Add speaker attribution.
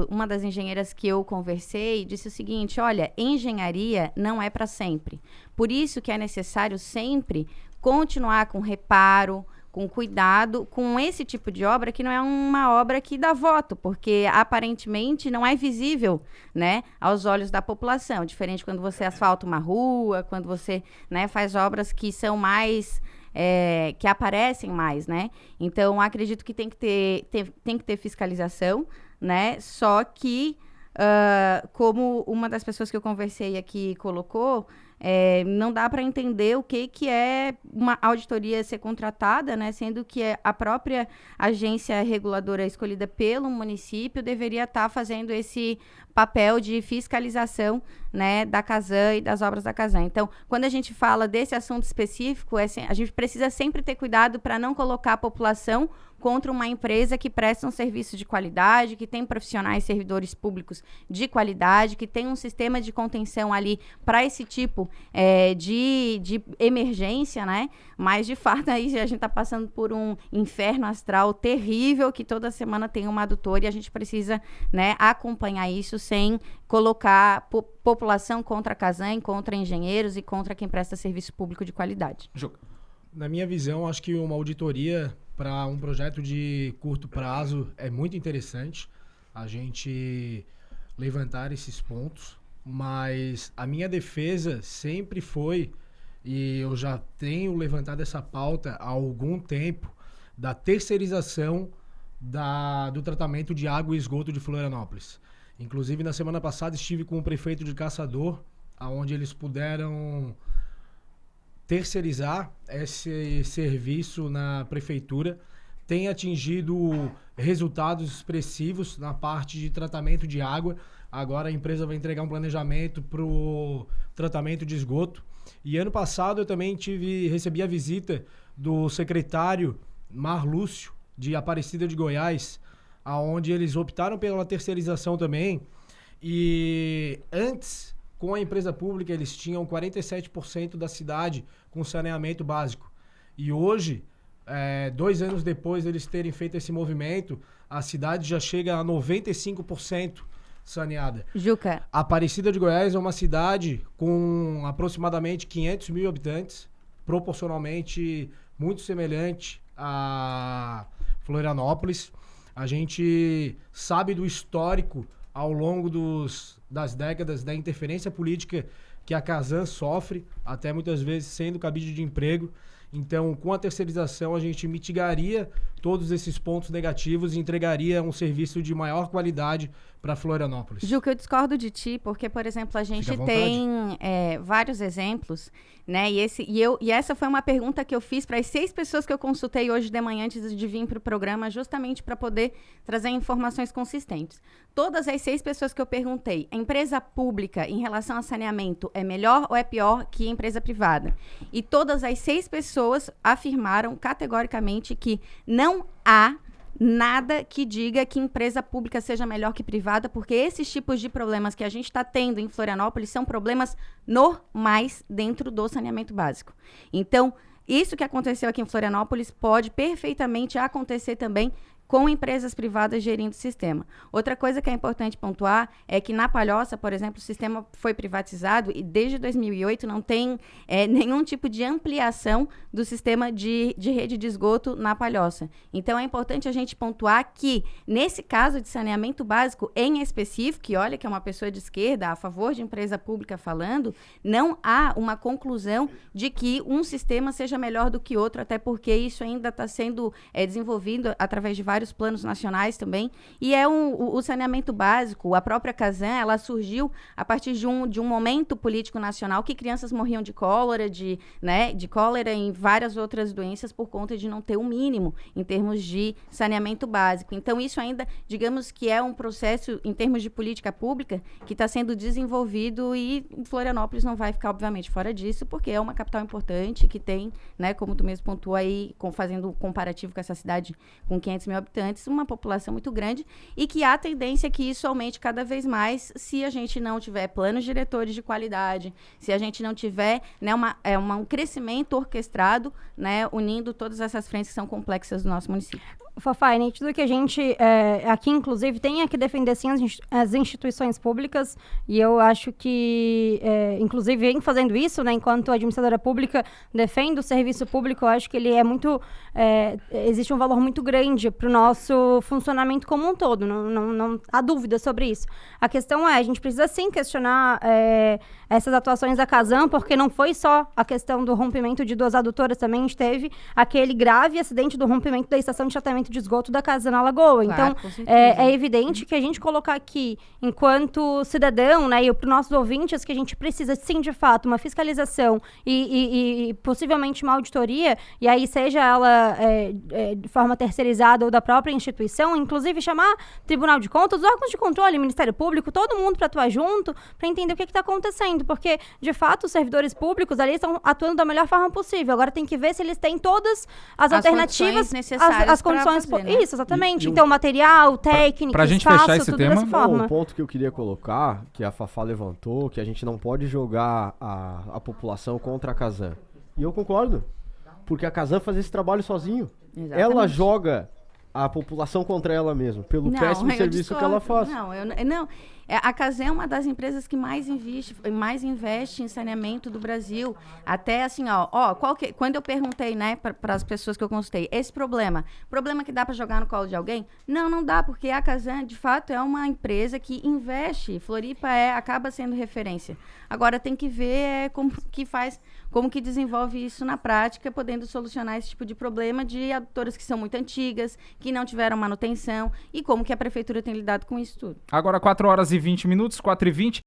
Speaker 1: Uma das engenheiras que eu conversei disse o seguinte: olha, engenharia não é para sempre. Por isso que é necessário sempre continuar com reparo, com cuidado, com esse tipo de obra que não é uma obra que dá voto, porque aparentemente não é visível, né, aos olhos da população. Diferente quando você asfalta uma rua, quando você, né, faz obras que são mais que aparecem mais, né? Então, acredito que tem que ter fiscalização, né? Só que, como uma das pessoas que eu conversei aqui colocou, não dá para entender o que é uma auditoria ser contratada, né? Sendo que a própria agência reguladora escolhida pelo município deveria estar fazendo esse papel de fiscalização, né, da Casan e das obras da Casan. Então, quando a gente fala desse assunto específico, a gente precisa sempre ter cuidado para não colocar a população contra uma empresa que presta um serviço de qualidade, que tem profissionais servidores públicos de qualidade, que tem um sistema de contenção ali para esse tipo de emergência, né? Mas, de fato, aí a gente está passando por um inferno astral terrível, que toda semana tem uma adutora, e a gente precisa, né, acompanhar isso sem colocar população contra a Casan, contra engenheiros e contra quem presta serviço público de qualidade.
Speaker 2: Na minha visão, acho que uma auditoria para um projeto de curto prazo é muito interessante a gente levantar esses pontos, mas a minha defesa sempre foi, e eu já tenho levantado essa pauta há algum tempo, da terceirização do tratamento de água e esgoto de Florianópolis. Inclusive, na semana passada, estive com o prefeito de Caçador, onde eles puderam terceirizar esse serviço na prefeitura. Tem atingido resultados expressivos na parte de tratamento de água. Agora a empresa vai entregar um planejamento para o tratamento de esgoto. E ano passado eu também recebi a visita do secretário Marlúcio, de Aparecida de Goiás, onde eles optaram pela terceirização também. E antes, com a empresa pública, eles tinham 47% da cidade com saneamento básico. E hoje, 2 anos depois deles terem feito esse movimento, a cidade já chega a 95% saneada.
Speaker 1: Juca.
Speaker 2: Aparecida de Goiás é uma cidade com aproximadamente 500 mil habitantes, proporcionalmente muito semelhante a Florianópolis. A gente sabe do histórico ao longo das décadas da interferência política que a Casan sofre, até muitas vezes sendo cabide de emprego. Então, com a terceirização, a gente mitigaria todos esses pontos negativos e entregaria um serviço de maior qualidade para Florianópolis.
Speaker 1: Juca, eu discordo de ti, porque, por exemplo, a gente tem vários exemplos, né? E essa foi uma pergunta que eu fiz para as 6 pessoas que eu consultei hoje de manhã antes de vir para o programa, justamente para poder trazer informações consistentes. Todas as 6 pessoas que eu perguntei, a empresa pública em relação a saneamento é melhor ou é pior que a empresa privada? E todas as 6 pessoas afirmaram categoricamente que não há nada que diga que empresa pública seja melhor que privada, porque esses tipos de problemas que a gente está tendo em Florianópolis são problemas normais dentro do saneamento básico. Então, isso que aconteceu aqui em Florianópolis pode perfeitamente acontecer também com empresas privadas gerindo o sistema. Outra coisa que é importante pontuar é que na Palhoça, por exemplo, o sistema foi privatizado e desde 2008 não tem nenhum tipo de ampliação do sistema de rede de esgoto na Palhoça. Então é importante a gente pontuar que, nesse caso de saneamento básico em específico, e olha que é uma pessoa de esquerda a favor de empresa pública falando, não há uma conclusão de que um sistema seja melhor do que outro, até porque isso ainda está sendo desenvolvido através de vários planos nacionais também, e o saneamento básico, a própria Casan, ela surgiu a partir de um momento político nacional que crianças morriam de cólera, de cólera e várias outras doenças por conta de não ter o mínimo em termos de saneamento básico. Então, isso ainda, digamos que é um processo em termos de política pública que está sendo desenvolvido e Florianópolis não vai ficar, obviamente, fora disso, porque é uma capital importante que tem, né, como tu mesmo pontuou aí, fazendo um comparativo com essa cidade com 500 mil habitantes, uma população muito grande, e que há tendência que isso aumente cada vez mais se a gente não tiver planos diretores de qualidade, se a gente não tiver, né, um crescimento orquestrado, né, unindo todas essas frentes que são complexas do nosso município.
Speaker 3: Fafá, é nítido que a gente, aqui, inclusive, tem que defender, sim, as instituições públicas, e eu acho que, inclusive, vem fazendo isso, né, enquanto administradora pública, defendo o serviço público, eu acho que ele é muito, existe um valor muito grande para o nosso funcionamento como um todo, não há dúvida sobre isso. A questão a gente precisa, sim, questionar essas atuações da Casan, porque não foi só a questão do rompimento de 2 adutoras, também a gente teve aquele grave acidente do rompimento da estação de tratamento de esgoto da Casan na Lagoa.
Speaker 1: Claro,
Speaker 3: então, é evidente que a gente colocar aqui, enquanto cidadão, né, e para os nossos ouvintes, que a gente precisa, sim, de fato, uma fiscalização e possivelmente uma auditoria, e aí seja ela de forma terceirizada ou da própria instituição, inclusive chamar Tribunal de Contas, os órgãos de controle, Ministério Público, todo mundo para atuar junto, para entender o que está acontecendo, porque, de fato, os servidores públicos ali estão atuando da melhor forma possível. Agora tem que ver se eles têm todas as alternativas, as condições fazer, né? Isso, exatamente. Então, material, técnico,
Speaker 4: pra gente fechar esse tema,
Speaker 5: um ponto que eu queria colocar, que a Fafá levantou, que a gente não pode jogar a população contra a Casan. E eu concordo, porque a Casan faz esse trabalho sozinho. Exatamente. Ela joga a população contra ela mesma, pelo péssimo serviço que ela faz.
Speaker 1: Não. A Casan é uma das empresas que mais investe em saneamento do Brasil. Até assim, quando eu perguntei, né, para as pessoas que eu consultei, esse problema que dá para jogar no colo de alguém? Não dá, porque a Casan, de fato, é uma empresa que investe. Floripa acaba sendo referência. Agora tem que ver como que desenvolve isso na prática, podendo solucionar esse tipo de problema de adutoras que são muito antigas, que não tiveram manutenção, e como que a prefeitura tem lidado com isso tudo.
Speaker 4: Agora 4h20, 4h20.